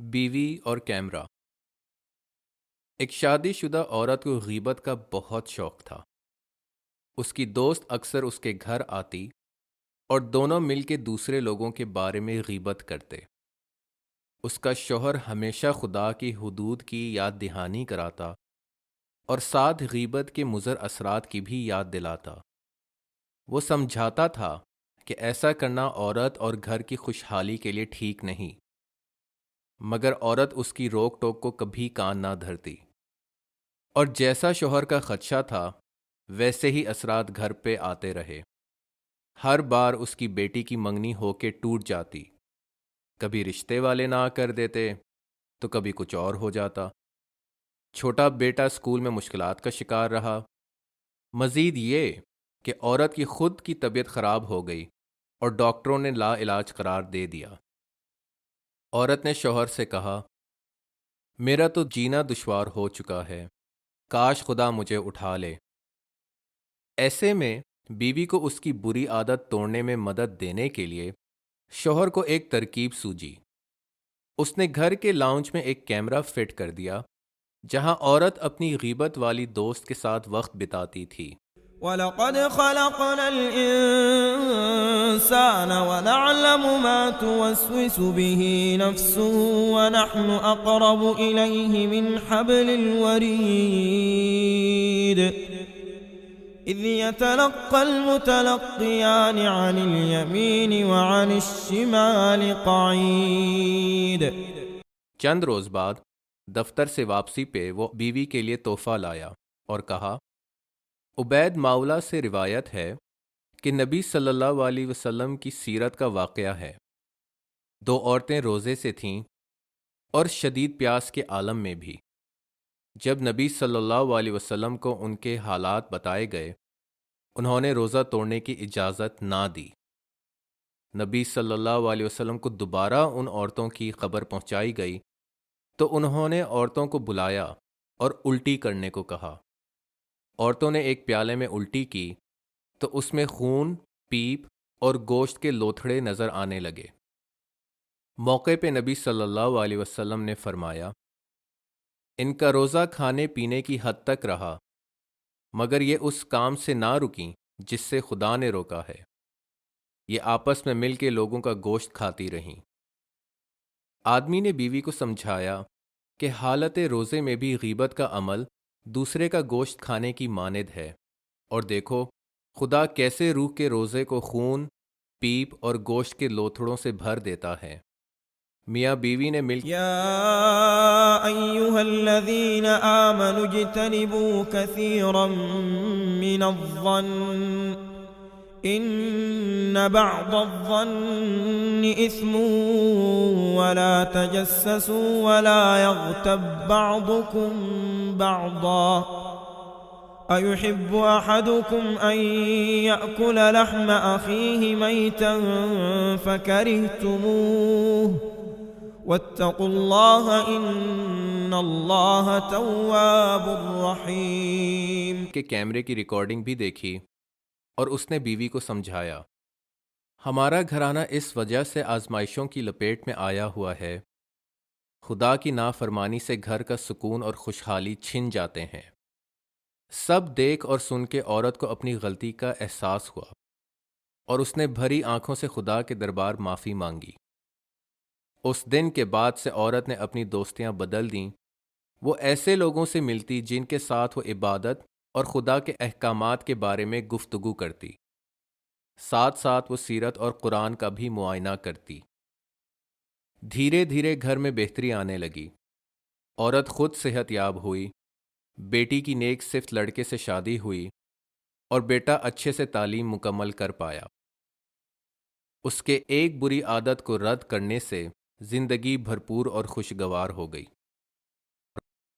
بیوی اور کیمرہ۔ ایک شادی شدہ عورت کو غیبت کا بہت شوق تھا۔ اس کی دوست اکثر اس کے گھر آتی اور دونوں مل کے دوسرے لوگوں کے بارے میں غیبت کرتے۔ اس کا شوہر ہمیشہ خدا کی حدود کی یاد دہانی کراتا اور ساتھ غیبت کے مضر اثرات کی بھی یاد دلاتا۔ وہ سمجھاتا تھا کہ ایسا کرنا عورت اور گھر کی خوشحالی کے لیے ٹھیک نہیں، مگر عورت اس کی روک ٹوک کو کبھی کان نہ دھرتی، اور جیسا شوہر کا خدشہ تھا ویسے ہی اثرات گھر پہ آتے رہے۔ ہر بار اس کی بیٹی کی منگنی ہو کے ٹوٹ جاتی، کبھی رشتے والے نہ کر دیتے تو کبھی کچھ اور ہو جاتا۔ چھوٹا بیٹا اسکول میں مشکلات کا شکار رہا۔ مزید یہ کہ عورت کی خود کی طبیعت خراب ہو گئی اور ڈاکٹروں نے لا علاج قرار دے دیا۔ عورت نے شوہر سے کہا، میرا تو جینا دشوار ہو چکا ہے، کاش خدا مجھے اٹھا لے۔ ایسے میں بیوی کو اس کی بری عادت توڑنے میں مدد دینے کے لیے شوہر کو ایک ترکیب سوجی۔ اس نے گھر کے لاؤنج میں ایک کیمرہ فٹ کر دیا جہاں عورت اپنی غیبت والی دوست کے ساتھ وقت بتاتی تھی۔ وَلَقَدْ خَلَقْنَا الْإِنسَانَ وَنَعْلَمُ مَا تُوَسْوِسُ بِهِ نَفْسُهُ وَنَحْنُ أَقْرَبُ إِلَيْهِ مِنْ حَبْلِ الْوَرِيدِ إِذْ يَتَلَقَّى الْمُتَلَقِّيَانِ عَنِ الْيَمِينِ وَعَنِ الشِّمَالِ قَعِيدٌ۔ چند روز بعد دفتر سے واپسی پہ وہ بیوی کے لیے تحفہ لایا اور کہا، عبید ماولا سے روایت ہے کہ نبی صلی اللہ علیہ وسلم کی سیرت کا واقعہ ہے۔ دو عورتیں روزے سے تھیں اور شدید پیاس کے عالم میں بھی۔ جب نبی صلی اللہ علیہ وسلم کو ان کے حالات بتائے گئے، انہوں نے روزہ توڑنے کی اجازت نہ دی۔ نبی صلی اللہ علیہ وسلم کو دوبارہ ان عورتوں کی خبر پہنچائی گئی تو انہوں نے عورتوں کو بلایا اور الٹی کرنے کو کہا۔ عورتوں نے ایک پیالے میں الٹی کی تو اس میں خون، پیپ اور گوشت کے لوتھڑے نظر آنے لگے۔ موقع پہ نبی صلی اللہ علیہ وسلم نے فرمایا، ان کا روزہ کھانے پینے کی حد تک رہا، مگر یہ اس کام سے نہ رکیں جس سے خدا نے روکا ہے۔ یہ آپس میں مل کے لوگوں کا گوشت کھاتی رہیں۔ آدمی نے بیوی کو سمجھایا کہ حالت روزے میں بھی غیبت کا عمل دوسرے کا گوشت کھانے کی مانند ہے، اور دیکھو خدا کیسے روح کے روزے کو خون، پیپ اور گوشت کے لوتھڑوں سے بھر دیتا ہے۔ میاں بیوی نے مل یا ایہا الذین آمنوا اجتنبوا کثیرا من الظن ان بعض الظن اثم ولا تجسسوا ولا يغتب بعضكم بعضا أيحب أحدكم أن يأكل لحم أخيه ميتا فكرهتموه واتقوا الله إن الله تواب رحيم۔ کے کیمرے کی ریکارڈنگ بھی دیکھی اور اس نے بیوی کو سمجھایا، ہمارا گھرانہ اس وجہ سے آزمائشوں کی لپیٹ میں آیا ہوا ہے، خدا کی نافرمانی سے گھر کا سکون اور خوشحالی چھن جاتے ہیں۔ سب دیکھ اور سن کے عورت کو اپنی غلطی کا احساس ہوا اور اس نے بھری آنکھوں سے خدا کے دربار معافی مانگی۔ اس دن کے بعد سے عورت نے اپنی دوستیاں بدل دیں۔ وہ ایسے لوگوں سے ملتی جن کے ساتھ وہ عبادت اور خدا کے احکامات کے بارے میں گفتگو کرتی، ساتھ ساتھ وہ سیرت اور قرآن کا بھی معائنہ کرتی۔ دھیرے دھیرے گھر میں بہتری آنے لگی۔ عورت خود صحت یاب ہوئی، بیٹی کی نیک صفت لڑکے سے شادی ہوئی اور بیٹا اچھے سے تعلیم مکمل کر پایا۔ اس کے ایک بری عادت کو رد کرنے سے زندگی بھرپور اور خوشگوار ہو گئی۔